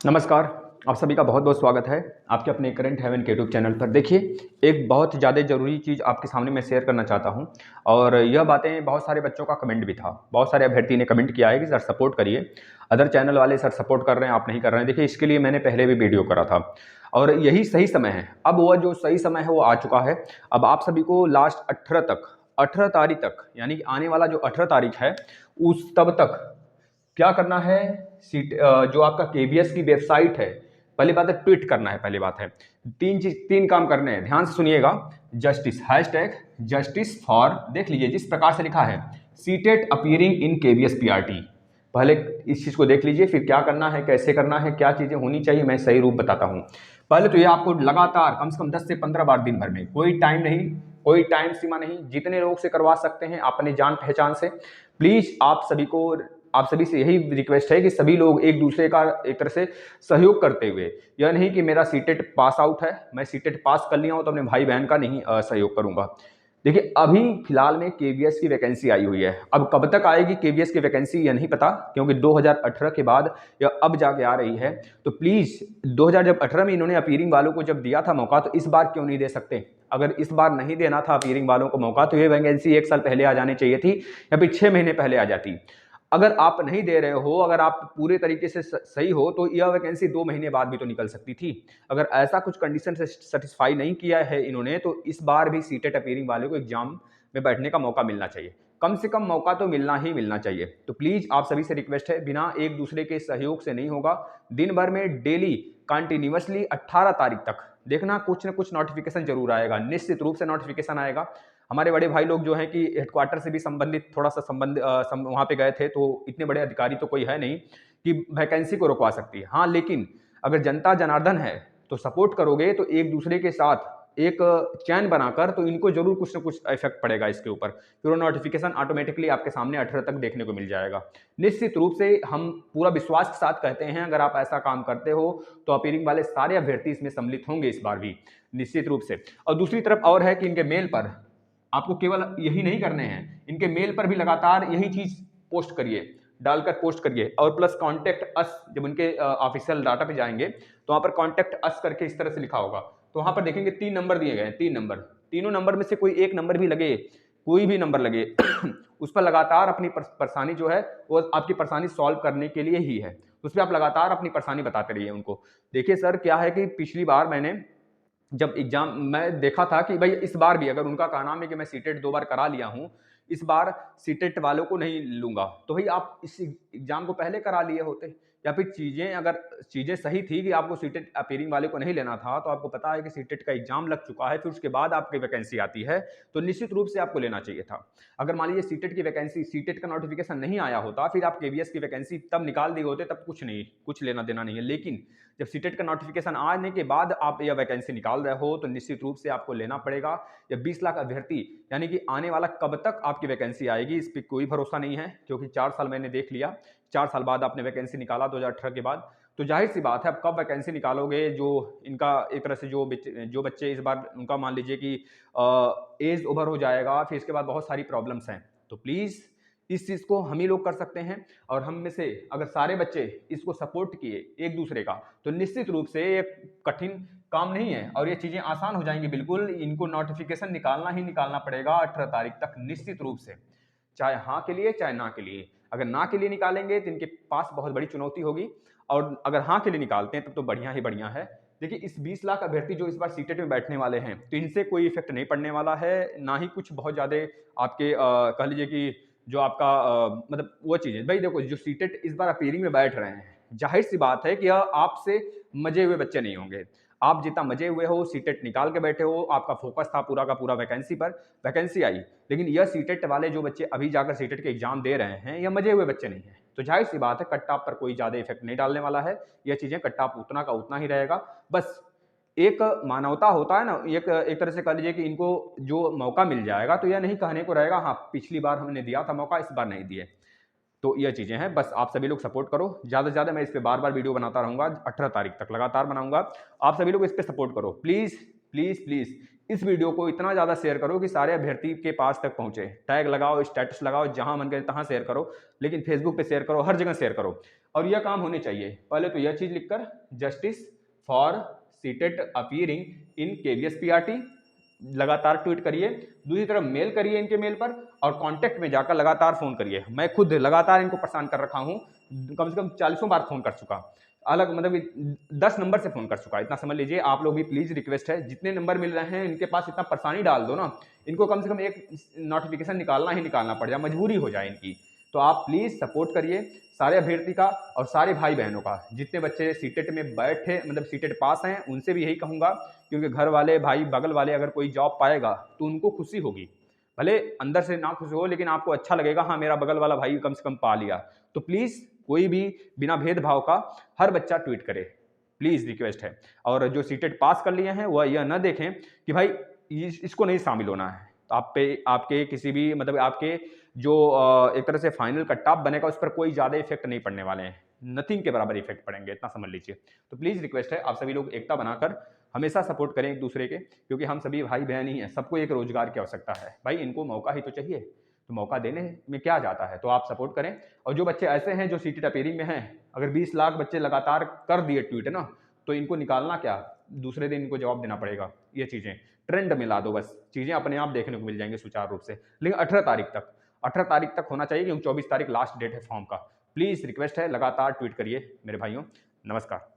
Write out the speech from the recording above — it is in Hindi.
नमस्कार। आप सभी का बहुत बहुत स्वागत है आपके अपने करंट हेवन के यूट्यूब चैनल पर। देखिए, एक बहुत ज़्यादा ज़रूरी चीज़ आपके सामने मैं शेयर करना चाहता हूं और यह बातें बहुत सारे बच्चों का कमेंट भी था। बहुत सारे अभ्यर्थी ने कमेंट किया है कि सर सपोर्ट करिए, अदर चैनल वाले सर सपोर्ट कर रहे हैं, आप नहीं कर रहे हैं। देखिए, इसके लिए मैंने पहले भी वीडियो करा था और यही सही समय है। अब वह जो सही समय है वो आ चुका है। अब आप सभी को लास्ट 18 तारीख तक, यानी कि आने वाला जो 18 तारीख है उस तब तक क्या करना है। जो आपका केवीएस की वेबसाइट है, पहली बात है ट्वीट करना है। पहली बात है तीन काम करने हैं, ध्यान से सुनिएगा। जस्टिस, हैशटैग जस्टिस फॉर, देख लीजिए जिस प्रकार से लिखा है, सीटेट अपीयरिंग इन केवीएस पीआरटी। पहले इस चीज को देख लीजिए, फिर क्या करना है, कैसे करना है, क्या चीजें होनी चाहिए, मैं सही रूप बताता हूँ। पहले तो ये आपको लगातार कम से कम 10 से 15 बार दिन भर में, कोई टाइम नहीं, कोई टाइम सीमा नहीं, जितने लोग से करवा सकते हैं अपने जान पहचान से। प्लीज आप सभी से यही रिक्वेस्ट है कि सभी लोग एक दूसरे का एक तरह से सहयोग करते हुए, यह नहीं कि मेरा सीटेट पास आउट है, मैं सीटेट पास कर लिया हूं तो अपने भाई बहन का नहीं सहयोग करूंगा। देखिए, अभी फिलहाल में केवीएस की वैकेंसी आई हुई है। अब कब तक आएगी केवीएस की वैकेंसी यह नहीं पता, क्योंकि 2018 के बाद यह अब जाके आ रही है। तो प्लीज 2018 में इन्होंने अपीयरिंग वालों को जब दिया था मौका, तो इस बार क्यों नहीं दे सकते। अगर इस बार नहीं देना था अपीयरिंग वालों को मौका, तो ये वैकेंसी 1 साल पहले आ जानी चाहिए थी या फिर 6 महीने पहले आ जाती। अगर आप नहीं दे रहे हो, अगर आप पूरे तरीके से सही हो, तो यह वैकेंसी 2 महीने बाद भी तो निकल सकती थी। अगर ऐसा कुछ कंडीशन से सेटिस्फाई नहीं किया है इन्होंने, तो इस बार भी सीटेट अपीयरिंग वाले को एग्जाम में बैठने का मौका मिलना चाहिए। कम से कम मौका तो मिलना ही मिलना चाहिए। तो प्लीज आप सभी से रिक्वेस्ट है, बिना एक दूसरे के सहयोग से नहीं होगा। दिन भर में डेली कंटिन्यूअसली 18 तारीख तक देखना, कुछ ना कुछ नोटिफिकेशन जरूर आएगा, निश्चित रूप से नोटिफिकेशन आएगा। हमारे बड़े भाई लोग जो हैं कि हेडक्वार्टर से भी संबंधित थोड़ा सा वहां पे गए थे, तो इतने बड़े अधिकारी तो कोई है नहीं कि वैकेंसी को रोकवा सकती है। हाँ, लेकिन अगर जनता जनार्दन है तो सपोर्ट करोगे तो एक दूसरे के साथ एक चैन बनाकर, तो इनको जरूर कुछ ना कुछ इफेक्ट पड़ेगा इसके ऊपर। फिर वो नोटिफिकेशन ऑटोमेटिकली आपके सामने 18 तक देखने को मिल जाएगा। निश्चित रूप से हम पूरा विश्वास के साथ कहते हैं, अगर आप ऐसा काम करते हो तो अपीयरिंग वाले सारे अभ्यर्थी इसमें सम्मिलित होंगे इस बार भी, निश्चित रूप से। और दूसरी तरफ और है कि इनके मेल पर आपको केवल यही नहीं करने हैं, इनके मेल पर भी लगातार यही चीज पोस्ट करिए, डालकर पोस्ट करिए। और प्लस कॉन्टेक्ट अस, जब उनके ऑफिशियल डाटा पे जाएंगे तो वहां पर कॉन्टेक्ट अस करके इस तरह से लिखा होगा, तो वहां पर देखेंगे 3 नंबर दिए गए हैं, 3 नंबर। तीनों नंबर में से कोई एक नंबर भी लगे, कोई भी नंबर लगे उस पर लगातार अपनी परेशानी जो है वो आपकी परेशानी सॉल्व करने के लिए ही है। उस पर आप लगातार अपनी परेशानी बताते रहिए उनको। देखिए सर, क्या है कि पिछली बार मैंने जब एग्जाम मैं देखा था कि भाई इस बार भी अगर उनका कहना है कि मैं सीटेट 2 बार करा लिया हूं, इस बार सीटेट वालों को नहीं लूंगा, तो भाई आप इस एग्जाम को पहले करा लिए होते। या फिर अगर चीजें सही थी कि आपको सीटेट अपीयरिंग वाले को नहीं लेना था, तो आपको पता है कि सीटेट का एग्जाम लग चुका है, फिर उसके बाद आपकी वैकेंसी आती है, तो निश्चित रूप से आपको लेना चाहिए था। अगर मान लीजिए सीटेट की वैकेंसी, सीटेट का नोटिफिकेशन नहीं आया होता, फिर आप केवीएस की वैकेंसी तब निकाल दिए होते, तब कुछ नहीं, कुछ लेना देना नहीं है। लेकिन जब सीटेट का नोटिफिकेशन आने के बाद आप यह वैकेंसी निकाल रहे हो, तो निश्चित रूप से आपको लेना पड़ेगा। या 20 लाख अभ्यर्थी, यानी कि आने वाला कब तक आपकी वैकेंसी आएगी इस पर कोई भरोसा नहीं है, क्योंकि 4 साल मैंने देख लिया, 4 साल बाद आपने वैकेंसी निकाला 2018 के बाद। तो जाहिर सी बात है, अब कब वैकेंसी निकालोगे। जो इनका एक तरह से जो बच्चे इस बार, उनका मान लीजिए कि एज ओवर हो जाएगा, फिर इसके बाद बहुत सारी प्रॉब्लम्स हैं। तो प्लीज इस चीज को हम ही लोग कर सकते हैं, और हम में से अगर सारे बच्चे इसको सपोर्ट किए एक दूसरे का, तो निश्चित रूप से ये कठिन काम नहीं है और ये चीजें आसान हो जाएंगी। बिल्कुल इनको नोटिफिकेशन निकालना ही निकालना पड़ेगा 18 तारीख तक, निश्चित रूप से, चाहे हाँ के लिए चाहे ना के लिए। अगर ना के लिए निकालेंगे तो इनके पास बहुत बड़ी चुनौती होगी, और अगर हाँ के लिए निकालते हैं तब तो बढ़िया ही बढ़िया है। देखिए, इस 20 लाख अभ्यर्थी जो इस बार सीटेट में बैठने वाले हैं, तो इनसे कोई इफेक्ट नहीं पड़ने वाला है, ना ही कुछ बहुत ज्यादा आपके कह लीजिए कि जो आपका मतलब वो चीज है। भाई देखो, जो सीटेट इस बार अपीयरिंग में बैठ रहे हैं, जाहिर सी बात है कि यह आपसे मजे हुए बच्चे नहीं होंगे। आप जितना मजे हुए हो, सीटेट निकाल के बैठे हो, आपका फोकस था पूरा का पूरा वैकेंसी पर, वैकेंसी आई। लेकिन यह सीटेट वाले जो बच्चे अभी जाकर सीटेट के एग्जाम दे रहे हैं, यह मजे हुए बच्चे नहीं है। तो जाहिर सी बात है, कट्टा पर कोई ज्यादा इफेक्ट नहीं डालने वाला है। यह चीजें कट्टा उतना का उतना ही रहेगा। बस एक मानवता होता है ना, एक एक तरह से कह लीजिए कि इनको जो मौका मिल जाएगा, तो यह नहीं कहने को रहेगा हाँ पिछली बार हमने दिया था मौका, इस बार नहीं दिए। तो ये चीजें हैं, बस आप सभी लोग सपोर्ट करो ज्यादा से ज्यादा। मैं इस पे बार बार वीडियो बनाता रहूंगा, 18 तारीख तक लगातार बनाऊंगा। आप सभी लोग इस पे सपोर्ट करो प्लीज। प्लीज़ प्लीज़ इस वीडियो को इतना ज़्यादा शेयर करो कि सारे अभ्यर्थी के पास तक पहुंचे। टैग लगाओ, स्टेटस लगाओ, जहां मन करे तहां शेयर करो, लेकिन फेसबुक पे शेयर करो, हर जगह शेयर करो। और यह काम होने चाहिए। पहले तो यह चीज़ लिखकर, justice for CTET appearing in KVS PRT लगातार ट्वीट करिए। दूसरी तरफ मेल करिए इनके मेल पर, और कांटेक्ट में जाकर लगातार फोन करिए। मैं खुद लगातार इनको परेशान कर रखा हूं, कम से कम 40 बार फोन कर चुका, अलग मतलब 10 नंबर से फोन कर चुका, इतना समझ लीजिए। आप लोग भी प्लीज रिक्वेस्ट है, जितने नंबर मिल रहे हैं इनके पास इतना परेशानी डाल दो ना, इनको कम से कम एक नोटिफिकेशन निकालना ही निकालना पड़ जाए, मजबूरी हो जाए इनकी। तो आप प्लीज सपोर्ट करिए सारे अभ्यर्थी का और सारे भाई बहनों का। जितने बच्चे सीटेट में बैठे मतलब सीटेट पास हैं उनसे भी यही कहूंगा, क्योंकि घर वाले भाई बगल वाले अगर कोई जॉब पाएगा तो उनको खुशी होगी, भले अंदर से ना खुशी हो लेकिन आपको अच्छा लगेगा, हाँ मेरा बगल वाला भाई कम से कम पा लिया। तो प्लीज कोई भी बिना भेदभाव का हर बच्चा ट्वीट करे, प्लीज रिक्वेस्ट है। और जो सीटेट पास कर लिए हैं वह यह न देखें कि भाई इसको नहीं शामिल होना है, तो आप पे आपके किसी भी मतलब आपके जो एक तरह से फाइनल कट ऑफ बनेगा उस पर कोई ज्यादा इफेक्ट नहीं पड़ने वाले हैं, नथिंग के बराबर इफेक्ट पड़ेंगे, इतना समझ लीजिए। तो प्लीज रिक्वेस्ट है आप सभी लोग एकता बनाकर हमेशा सपोर्ट करें एक दूसरे के, क्योंकि हम सभी भाई बहन ही हैं, सबको एक रोजगार की आवश्यकता है भाई, इनको मौका ही तो चाहिए, तो मौका देने में क्या जाता है। तो आप सपोर्ट करें। और जो बच्चे ऐसे हैं जो सीटेट अपीयरिंग में हैं, अगर 20 लाख बच्चे लगातार कर दिए ट्वीट ना, तो इनको निकालना क्या, दूसरे दिन इनको जवाब देना पड़ेगा। ये चीजें ट्रेंड में ला दो, बस चीजें अपने आप देखने को मिल जाएंगे सुचारू रूप से। लेकिन 18 तारीख तक होना चाहिए, क्योंकि 24 तारीख लास्ट डेट है फॉर्म का। प्लीज रिक्वेस्ट है लगातार ट्वीट करिए मेरे भाइयों। नमस्कार।